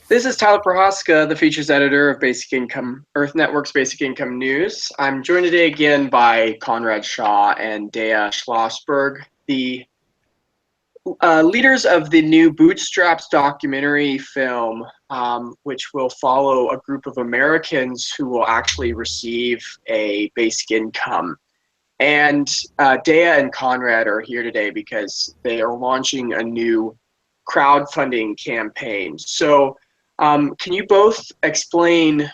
This is Tyler Prohaska, the features editor of Basic Income, Earth Network's Basic Income News. I'm joined today again by Conrad Shaw and Dea Schlossberg, the leaders of the new Bootstraps documentary film, which will follow a group of Americans who will actually receive a basic income. And Dea and Conrad are here today because they are launching a new crowdfunding campaign. So can you both explain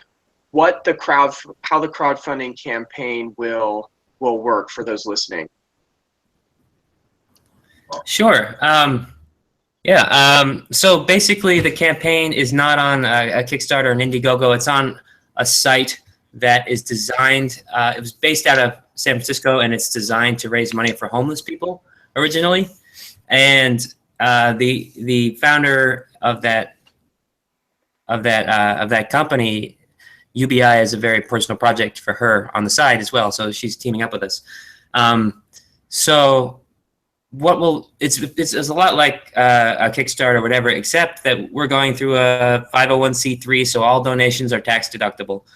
what how the crowdfunding campaign will work for those listening? Sure. So basically, the campaign is not on a Kickstarter or an Indiegogo. It's on a site that is designed. It was based out of San Francisco, and it's designed to raise money for homeless people originally. And the founder of that company, UBI, is a very personal project for her on the side as well. So she's teaming up with us. It's a lot like a Kickstarter or whatever, except that we're going through a 501c3, so all donations are tax deductible.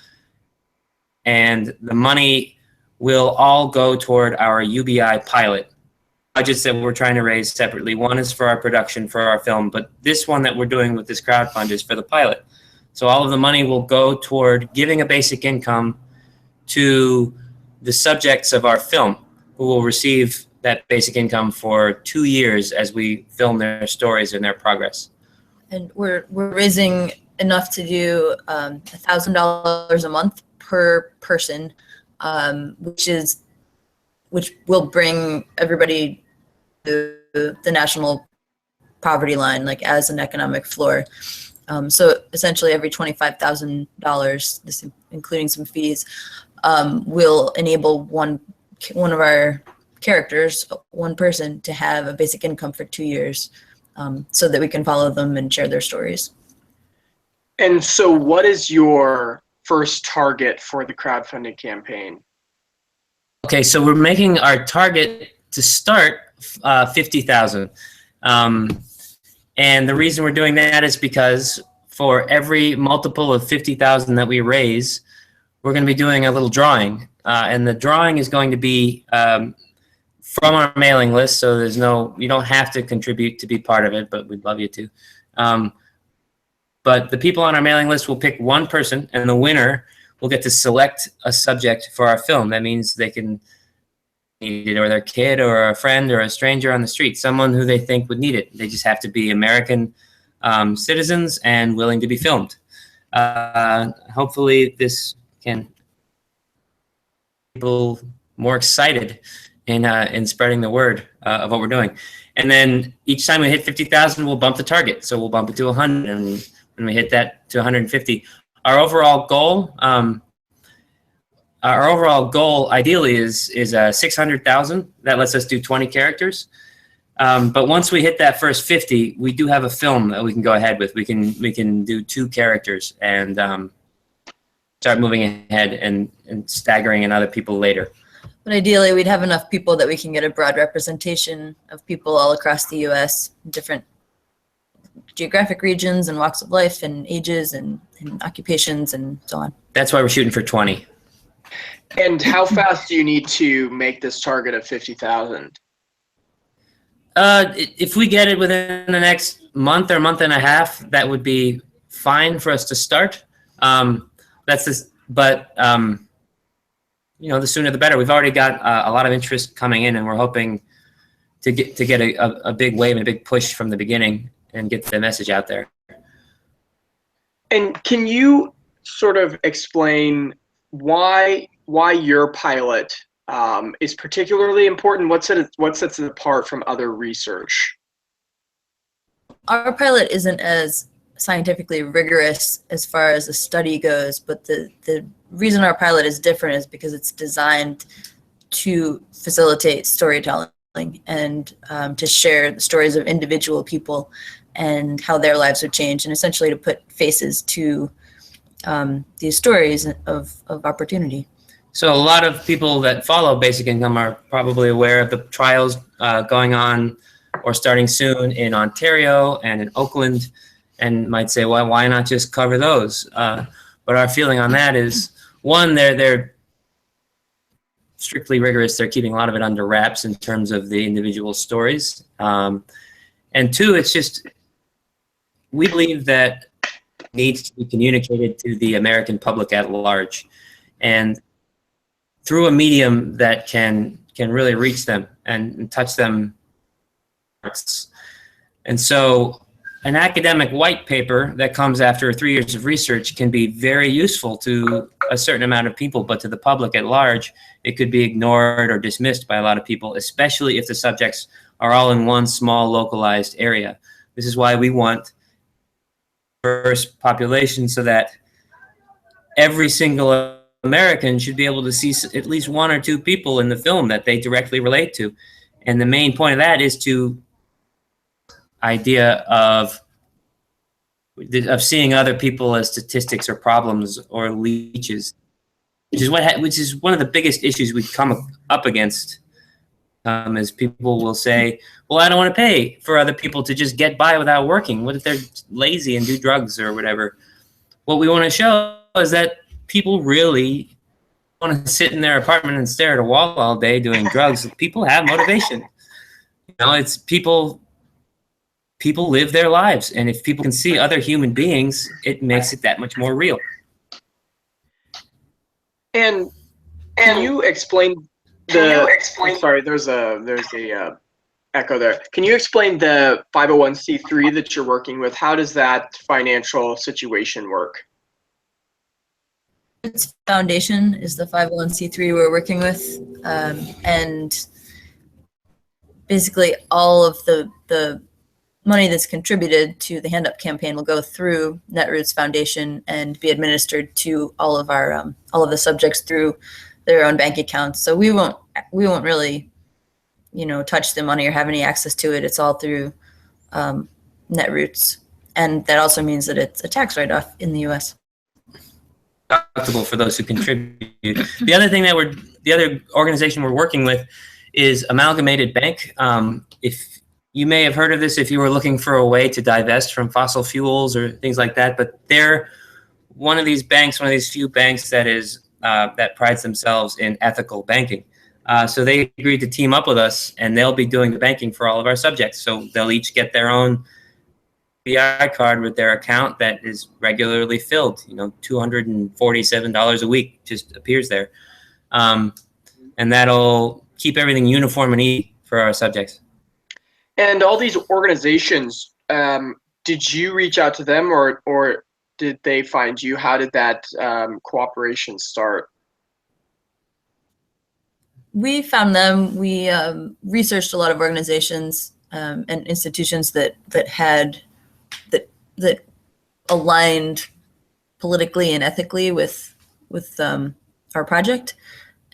And the money will all go toward our UBI pilot. Budgets that we're trying to raise separately. One is for our production, for our film, but this one that we're doing with this crowdfund is for the pilot. So all of the money will go toward giving a basic income to the subjects of our film, who will receive that basic income for 2 years as we film their stories and their progress. And we're raising enough to do $1,000 a month per person, which will bring everybody to the national poverty line, like as an economic floor. So essentially, every $25,000, this including some fees, will enable one of our characters, one person, to have a basic income for 2 years, so that we can follow them and share their stories. And so what is your first target for the crowdfunding campaign? Okay, so we're making our target to start 50,000. And the reason we're doing that is because for every multiple of 50,000 that we raise, we're going to be doing a little drawing. And the drawing is going to be from our mailing list, so you don't have to contribute to be part of it, but we'd love you to. But the people on our mailing list will pick one person, and the winner will get to select a subject for our film. That means they can need it, or their kid, or a friend, or a stranger on the street, someone who they think would need it. They just have to be American citizens and willing to be filmed. Hopefully this can make people more excited in spreading the word of what we're doing. And then each time we hit 50,000, we'll bump the target. So we'll bump it to 100, and when we hit that to 150, our overall goal ideally is 600,000. That lets us do 20 characters. But once we hit that first 50, we do have a film that we can go ahead with. We can do 2 characters and start moving ahead and staggering in other people later. But ideally, we'd have enough people that we can get a broad representation of people all across the U.S., different geographic regions and walks of life and ages and occupations and so on. That's why we're shooting for 20. And how fast do you need to make this target of 50,000? If we get it within the next month or month and a half, that would be fine for us to start. The sooner the better. We've already got a lot of interest coming in, and we're hoping to get a big wave and a big push from the beginning and get the message out there. And can you sort of explain why your pilot is particularly important? What sets it apart from other research? Our pilot isn't as scientifically rigorous as far as the study goes, but the reason our pilot is different is because it's designed to facilitate storytelling and to share the stories of individual people and how their lives would change, and essentially to put faces to these stories of opportunity. So a lot of people that follow Basic Income are probably aware of the trials going on or starting soon in Ontario and in Oakland and might say, well, why not just cover those? But our feeling on that is, one, they're strictly rigorous. They're keeping a lot of it under wraps in terms of the individual stories. And two, it's just, we believe that needs to be communicated to the American public at large, and through a medium that can really reach them and touch them. And so an academic white paper that comes after 3 years of research can be very useful to a certain amount of people, but to the public at large, it could be ignored or dismissed by a lot of people, especially if the subjects are all in one small localized area. This is why we want diverse population, so that every single American should be able to see at least one or two people in the film that they directly relate to. And the main point of that is to idea of seeing other people as statistics or problems or leeches, which is one of the biggest issues we come up against. Is people will say, well, I don't want to pay for other people to just get by without working. What if they're lazy and do drugs or whatever? What we want to show is that people really want to sit in their apartment and stare at a wall all day doing drugs. People have motivation. It's people live their lives, and if people can see other human beings, it makes it that much more real. And can you explain sorry, there's a echo there. Can you explain the 501c3 that you're working with? How does that financial situation work? Its foundation is the 501c3 we're working with, and basically all of the money that's contributed to the Hand Up campaign will go through Netroots Foundation and be administered to all of the subjects through their own bank accounts. So we won't really, touch the money or have any access to it. It's all through Netroots, and that also means that it's a tax write-off in the U.S. Deductible for those who contribute. The other organization we're working with is Amalgamated Bank. If you may have heard of this if you were looking for a way to divest from fossil fuels or things like that, but they're one of these few banks that prides themselves in ethical banking. So they agreed to team up with us, and they'll be doing the banking for all of our subjects. So they'll each get their own UBI card with their account that is regularly filled. $247 a week just appears there. And that'll keep everything uniform and easy for our subjects. And all these organizations, did you reach out to them, or did they find you? How did that cooperation start? We found them. We researched a lot of organizations and institutions that aligned politically and ethically with our project,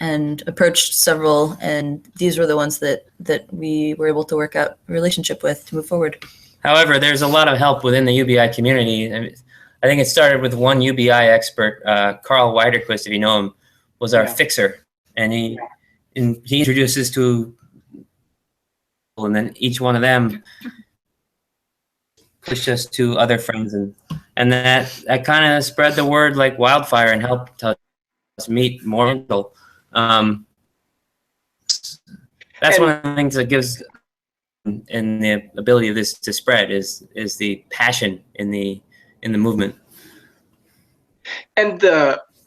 and approached several, and these were the ones that we were able to work out a relationship with to move forward. However, there's a lot of help within the UBI community. I think it started with one UBI expert, Carl Weiderquist, if you know him, was our fixer, and he introduces to, and then each one of them pushed us to other friends, and that kind of spread the word like wildfire and helped us meet more people. That's one of the things that gives, and the ability of this to spread is the passion in the movement. And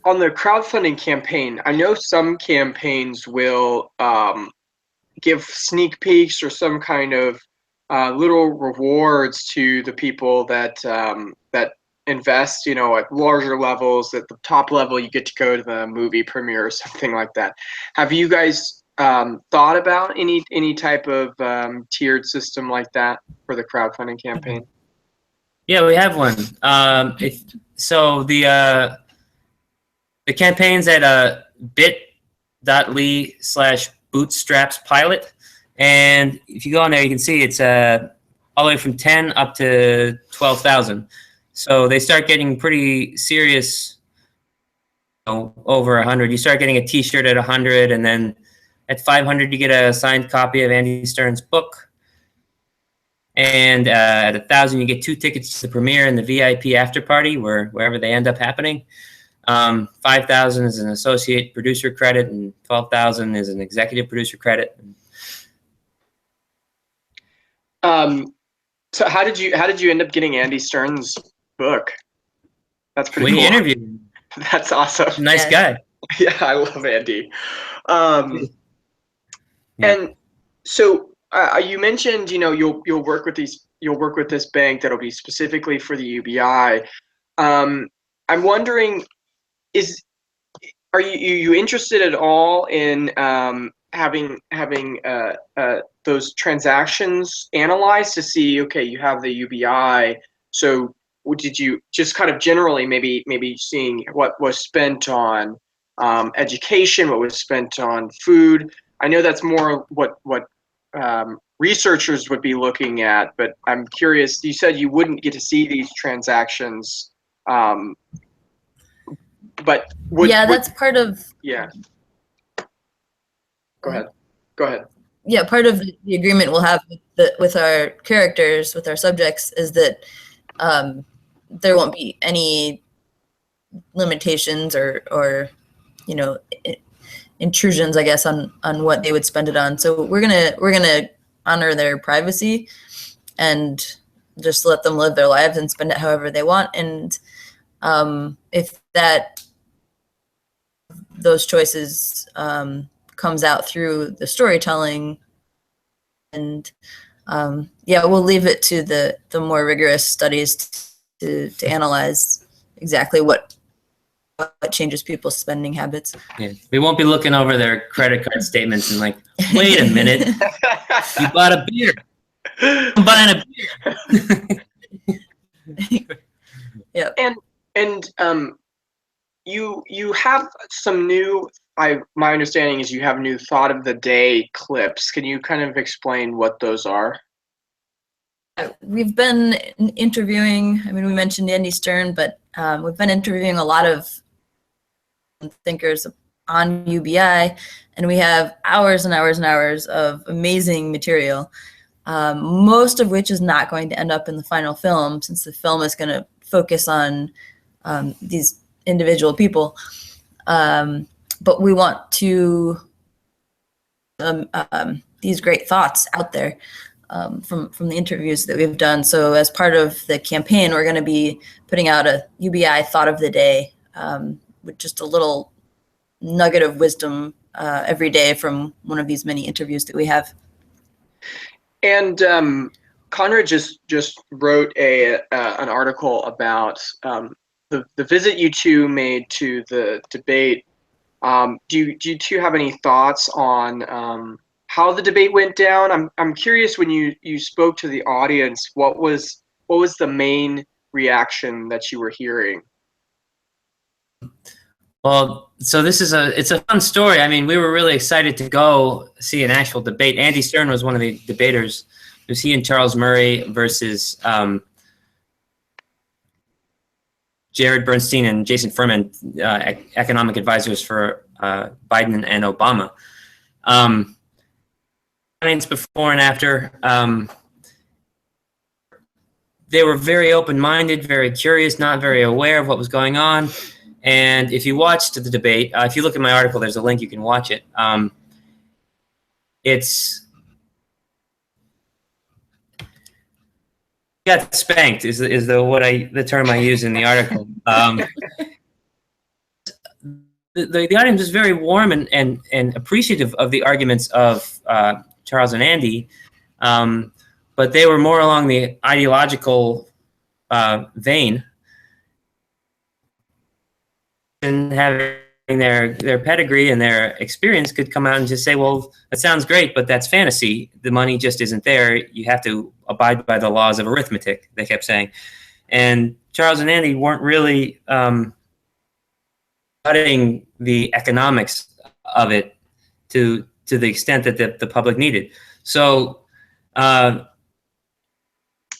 on the crowdfunding campaign, I know some campaigns will give sneak peeks or some kind of little rewards to the people that invest, at larger levels. At the top level, you get to go to the movie premiere or something like that. Have you guys thought about any type of tiered system like that for the crowdfunding campaign? Yeah, we have one. So the campaign's at bit.ly/bootstraps pilot, and if you go on there, you can see it's all the way from 10 up to 12,000. So they start getting pretty serious. Over 100, you start getting a T-shirt at 100, and then at 500, you get a signed copy of Andy Stern's book. And at 1,000, you get 2 tickets to the premiere and the VIP after party, wherever they end up happening. 5,000 is an associate producer credit, and 12,000 is an executive producer credit. So how did you end up getting Andy Stern's book? That's pretty cool. We interviewed him. That's awesome. Nice guy. Yeah, I love Andy. Yeah. And so you mentioned, you'll work with this bank that'll be specifically for the UBI. I'm wondering, are you interested at all in having those transactions analyzed to see, okay, you have the UBI, so did you just kind of generally maybe seeing what was spent on education, what was spent on food? I know that's more what researchers would be looking at, but I'm curious, you said you wouldn't get to see these transactions, but that's part of. Yeah. Go ahead. Yeah, part of the agreement we'll have with our characters, with our subjects, is that there won't be any limitations or intrusions, I guess, on what they would spend it on. So we're gonna honor their privacy and just let them live their lives and spend it however they want. And if those choices comes out through the storytelling, and we'll leave it to the more rigorous studies to analyze exactly what changes people's spending habits. Yeah. We won't be looking over their credit card statements and like, wait a minute, you bought a beer. I'm buying a beer. Yeah. And you have some new, my understanding is you have new thought of the day clips. Can you kind of explain what those are? We've been interviewing, we mentioned Andy Stern, but we've been interviewing a lot of thinkers on UBI, and we have hours and hours and hours of amazing material, most of which is not going to end up in the final film, since the film is going to focus on these individual people. But we want to these great thoughts out there from the interviews that we've done. So as part of the campaign, we're going to be putting out a UBI thought of the day with just a little nugget of wisdom every day from one of these many interviews that we have. And Conrad just wrote an article about the visit you two made to the debate. Do you two have any thoughts on how the debate went down? I'm curious, when you spoke to the audience, what was the main reaction that you were hearing? Well, so it's a fun story. We were really excited to go see an actual debate. Andy Stern was one of the debaters. It was he and Charles Murray versus Jared Bernstein and Jason Furman, economic advisors for Biden and Obama. Before and after, they were very open-minded, very curious, not very aware of what was going on. And if you watched the debate, if you look at my article, there's a link, you can watch it. It's got spanked is the term I use in the article. The audience was very warm and appreciative of the arguments of Charles and Andy, but they were more along the ideological vein, and having their pedigree and their experience could come out and just say, well, that sounds great, but that's fantasy. The money just isn't there. You have to abide by the laws of arithmetic, they kept saying. And Charles and Andy weren't really studying the economics of it to the extent that the public needed. So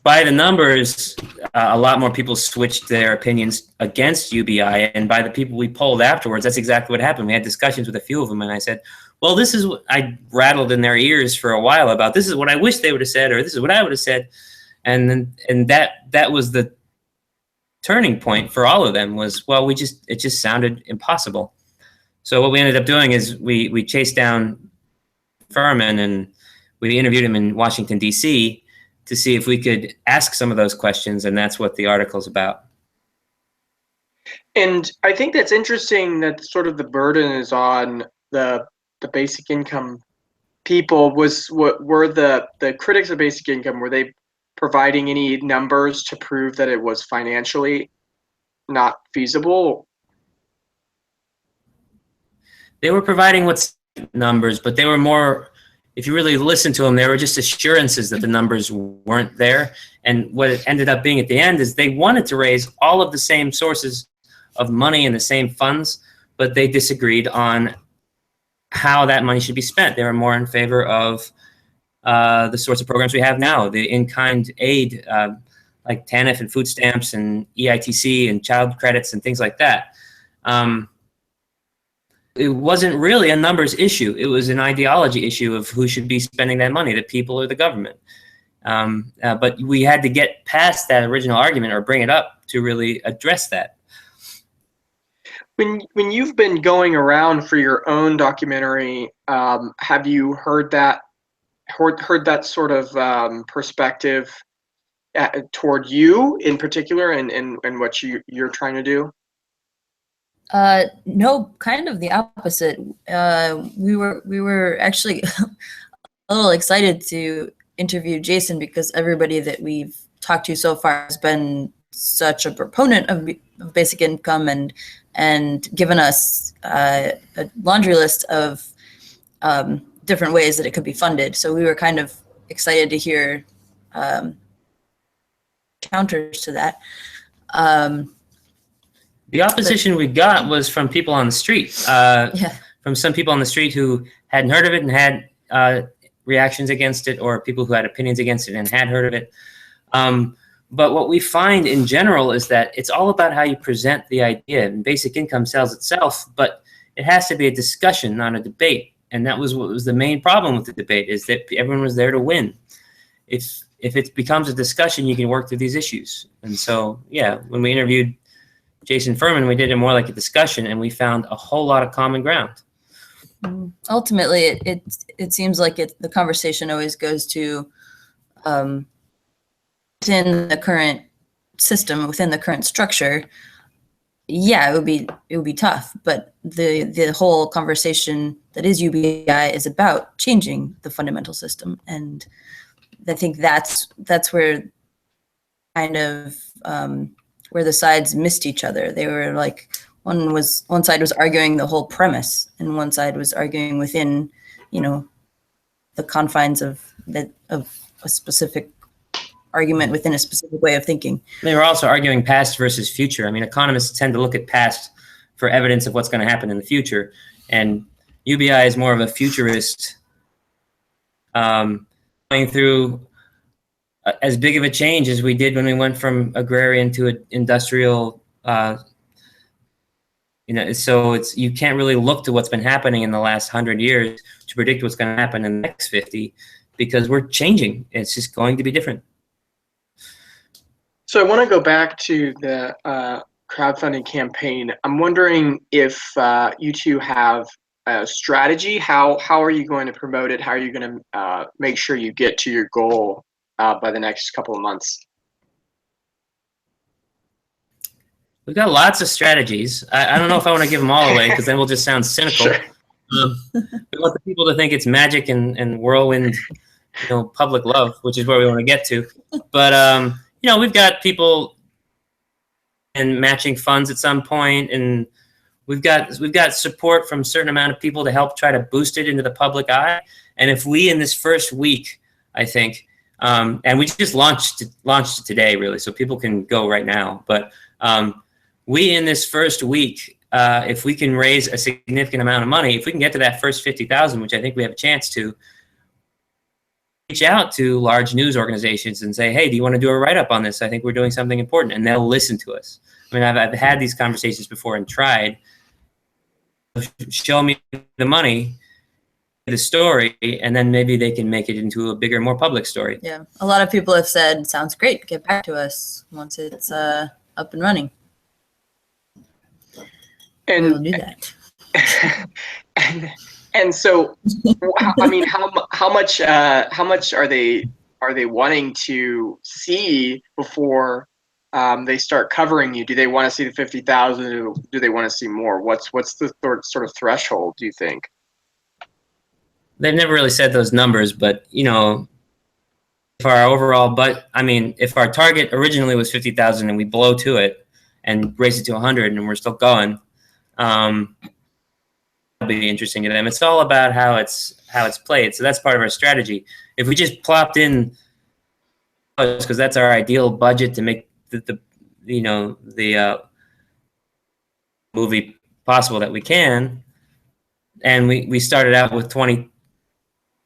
by the numbers, a lot more people switched their opinions against UBI, and by the people we polled afterwards, that's exactly what happened. We had discussions with a few of them, and I said, well, this is what I rattled in their ears for a while about, this is what I wish they would have said, or this is what I would have said. And that was the turning point for all of them was, well, it just sounded impossible. So what we ended up doing is we chased down Furman and we interviewed him in Washington, D.C. to see if we could ask some of those questions, and that's what the article's about. And I think that's interesting that sort of the burden is on the basic income people. Were the critics of basic income, were they providing any numbers to prove that it was financially not feasible? They were providing what's numbers, but they were more, if you really listen to them, they were just assurances that the numbers weren't there. And what it ended up being at the end is they wanted to raise all of the same sources of money and the same funds, but they disagreed on how that money should be spent. They were more in favor of the sorts of programs we have now, the in-kind aid, like TANF and food stamps and EITC and child credits and things like that. It wasn't really a numbers issue. It was an ideology issue of who should be spending that money, the people or the government. But we had to get past that original argument or bring it up to really address that. When you've been going around for your own documentary, have you heard that sort of perspective toward you in particular and what you're trying to do? No, kind of the opposite. We were actually a little excited to interview Jason because everybody that we've talked to so far has been such a proponent of basic income and given us a laundry list of different ways that it could be funded. So we were kind of excited to hear counters to that. The opposition we got was from people on the street, from some people on the street who hadn't heard of it and had reactions against it, or people who had opinions against it and had heard of it. But what we find in general is that it's all about how you present the idea. And basic income sells itself, but it has to be a discussion, not a debate. And that was what was the main problem with the debate, is that everyone was there to win. If it becomes a discussion, you can work through these issues. And so, yeah, when we interviewed Jason Furman, we did it more like a discussion, and we found a whole lot of common ground. Ultimately, it seems like the conversation always goes to within the current system, within the current structure. Yeah, it would be tough, but the whole conversation that is UBI is about changing the fundamental system, and I think that's where kind of where the sides missed each other. They were like, one side was arguing the whole premise, and one side was arguing within, the confines of a specific argument within a specific way of thinking. They were also arguing past versus future. I mean, economists tend to look at past for evidence of what's going to happen in the future, and UBI is more of a futurist, going through as big of a change as we did when we went from agrarian to an industrial. So you can't really look to what's been happening in the last 100 years to predict what's going to happen in the next 50, because we're changing. It's just going to be different. So I want to go back to the crowdfunding campaign. I'm wondering if you two have a strategy. How are you going to promote it? How are you going to make sure you get to your goal by the next couple of months? We've got lots of strategies. I don't know if I want to give them all away, because then we'll just sound cynical. Sure. We want the people to think it's magic and whirlwind, public love, which is where we want to get to. But we've got people and matching funds at some point, and we've got support from a certain amount of people to help try to boost it into the public eye. And if we, in this first week, I think, and we just launched it today, really, so people can go right now. But we, in this first week, if we can raise a significant amount of money, if we can get to that first 50,000, which I think we have a chance to, reach out to large news organizations and say, hey, do you want to do a write-up on this? I think we're doing something important, and they'll listen to us. I mean, I've had these conversations before and tried. Show me the money, the story, and then maybe they can make it into a bigger, more public story. Yeah, a lot of people have said, "Sounds great. Get back to us once it's up and running." And We'll do that. and so, I mean, how much are they wanting to see before they start covering you? Do they want to see the 50,000? Do they want to see more? What's the sort of threshold, do you think? They've never really said those numbers, but you know, if our overall, but I mean, if our target originally was 50,000 and we blow to it and raise it to 100 and we're still going, it'll be interesting to them. It's all about how it's played. So that's part of our strategy. If we just plopped in, because that's our ideal budget to make the movie possible that we can, and we started out with 20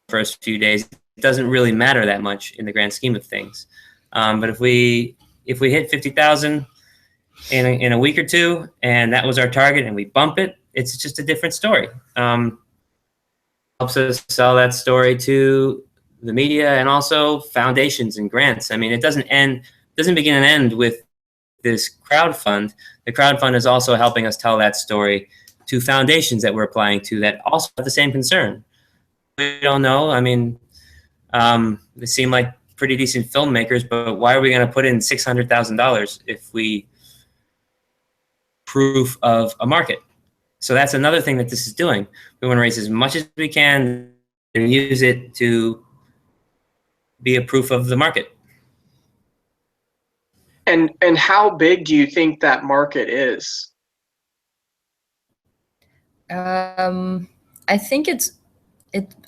first few days, it doesn't really matter that much in the grand scheme of things. But if we hit 50,000 in a week or two, and that was our target, and we bump it, it's just a different story. Helps us sell that story to the media and also foundations and grants. I mean, it doesn't begin and end with this crowdfund. The crowdfund is also helping us tell that story to foundations that we're applying to that also have the same concern. We don't know. I mean, they seem like pretty decent filmmakers, but why are we going to put in $600,000 if we proof of a market? So that's another thing that this is doing. We want to raise as much as we can and use it to be a proof of the market. And how big do you think that market is? I think it's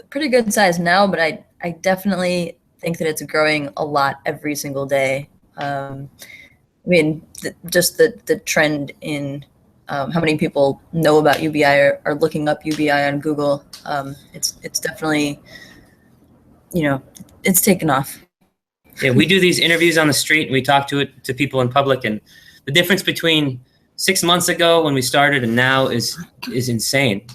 pretty good size now, but I definitely think that it's growing a lot every single day. I mean, just the trend in how many people know about UBI or are looking up UBI on Google. It's definitely, you know, it's taken off. Yeah, we do these interviews on the street, and we talk to people in public, and the difference between 6 months ago when we started and now is insane.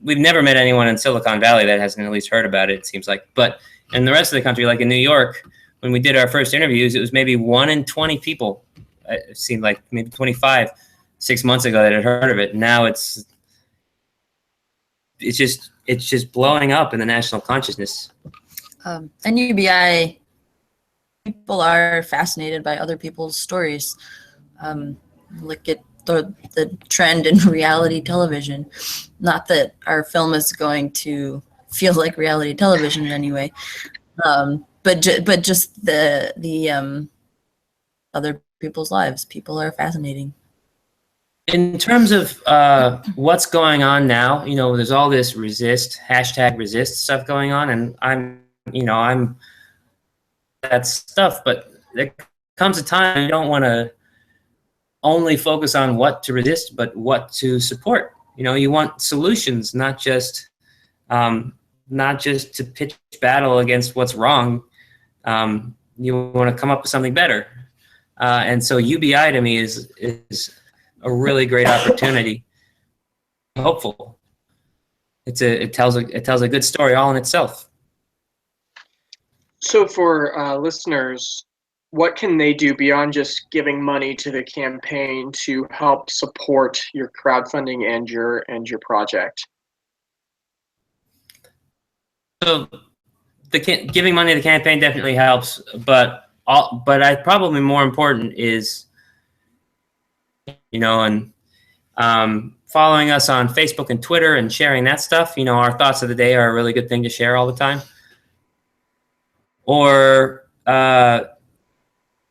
We've never met anyone in Silicon Valley that hasn't at least heard about it, it seems like. But in the rest of the country, like in New York, when we did our first interviews, it was maybe 1 in 20 people. It seemed like maybe 25 6 months ago that had heard of it. Now it's just blowing up in the national consciousness. And UBI, people are fascinated by other people's stories. Look at the trend in reality television. Not that our film is going to feel like reality television in any way, but just the other people's lives. People are fascinating. In terms of what's going on now, you know, there's all this resist stuff going on, and I'm that stuff, but there comes a time you don't want to only focus on what to resist, but what to support. You know, you want solutions, not just to pitch battle against what's wrong. You want to come up with something better. And so UBI to me is a really great opportunity. Hopeful. It tells a good story all in itself. So for listeners, what can they do beyond just giving money to the campaign to help support your crowdfunding and your project? So giving money to the campaign definitely helps, but I probably more important is, you know, and following us on Facebook and Twitter and sharing that stuff. You know, our thoughts of the day are a really good thing to share all the time. Or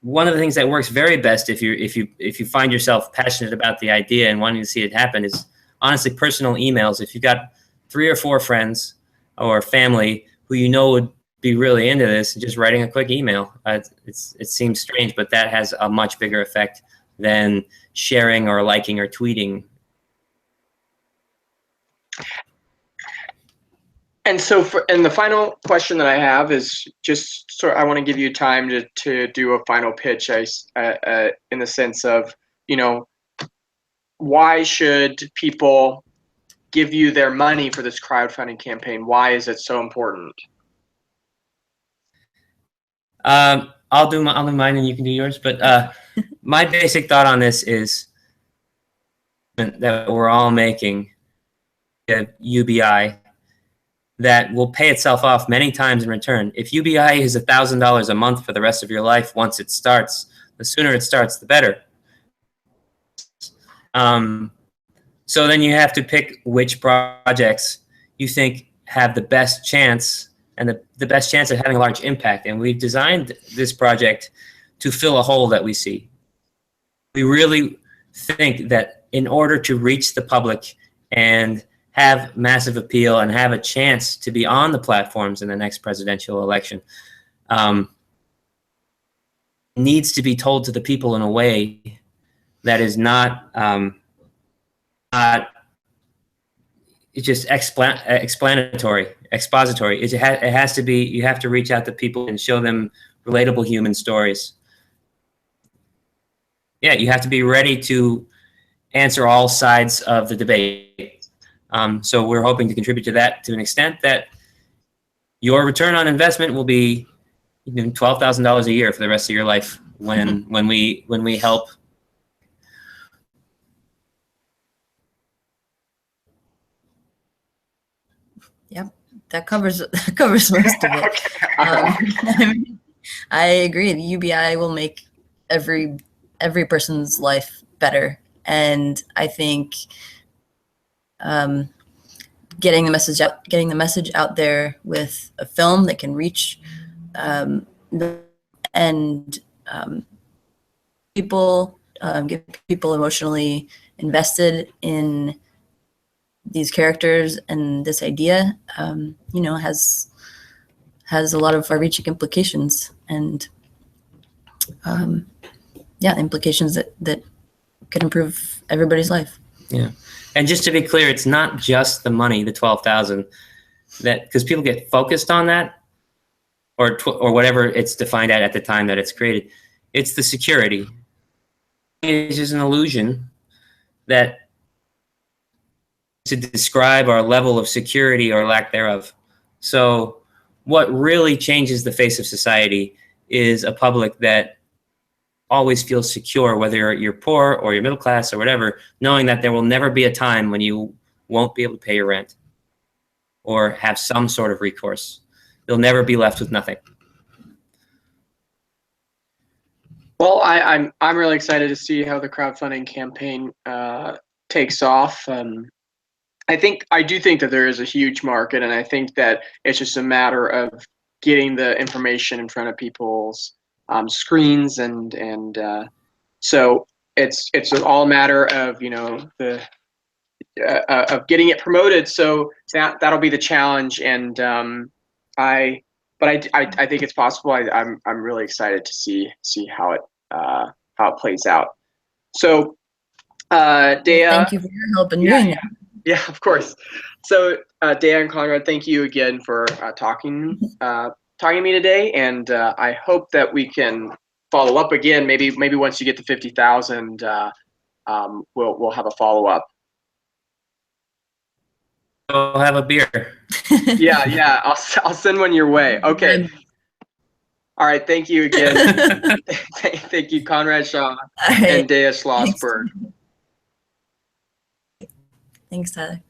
one of the things that works very best if you find yourself passionate about the idea and wanting to see it happen is honestly personal emails. If you've got 3 or 4 friends or family who you know would be really into this, just writing a quick email. It seems strange, but that has a much bigger effect than sharing or liking or tweeting. And so, the final question that I have is just I want to give you time to do a final pitch, in the sense of, you know, why should people give you their money for this crowdfunding campaign? Why is it so important? I'll do mine and you can do yours. But my basic thought on this is that we're all making a UBI that will pay itself off many times in return. If UBI is $1,000 a month for the rest of your life, once it starts, the sooner it starts, the better. So then you have to pick which projects you think have the best chance and the best chance of having a large impact. And we've designed this project to fill a hole that we see. We really think that in order to reach the public and have massive appeal and have a chance to be on the platforms in the next presidential election, needs to be told to the people in a way that is not it's just expository. It has to be, you have to reach out to people and show them relatable human stories. Yeah, you have to be ready to answer all sides of the debate. So we're hoping to contribute to that to an extent that your return on investment will be $12,000 a year for the rest of your life when we help. Yep, that covers most of it. I agree. The UBI will make every person's life better, and I think getting the message out there with a film that can reach and people, get people emotionally invested in these characters and this idea, has a lot of far-reaching implications, and implications that could improve everybody's life. Yeah, and just to be clear, it's not just the money, the 12,000, that because people get focused on that, or whatever it's defined at the time that it's created. It's the security. It's just an illusion that to describe our level of security or lack thereof. So what really changes the face of society is a public that always feels secure, whether you're poor or you're middle class or whatever, knowing that there will never be a time when you won't be able to pay your rent or have some sort of recourse. You'll never be left with nothing. Well, I'm really excited to see how the crowdfunding campaign takes off. I do think that there is a huge market, and I think that it's just a matter of getting the information in front of people's screens, and so it's all a matter of of getting it promoted. So that'll be the challenge, and I think it's possible. I'm really excited to see how it plays out. So Dea, thank you for your help in doing that. Yeah, of course. So Dea and Conrad, thank you again for talking to me today, and I hope that we can follow up again. Maybe once you get to 50,000, we'll have a follow up. We'll have a beer. Yeah. I'll send one your way. Okay. All right. Thank you again. Thank you, Conrad Shaw and Dea Schlossberg. Thanks, Tyler.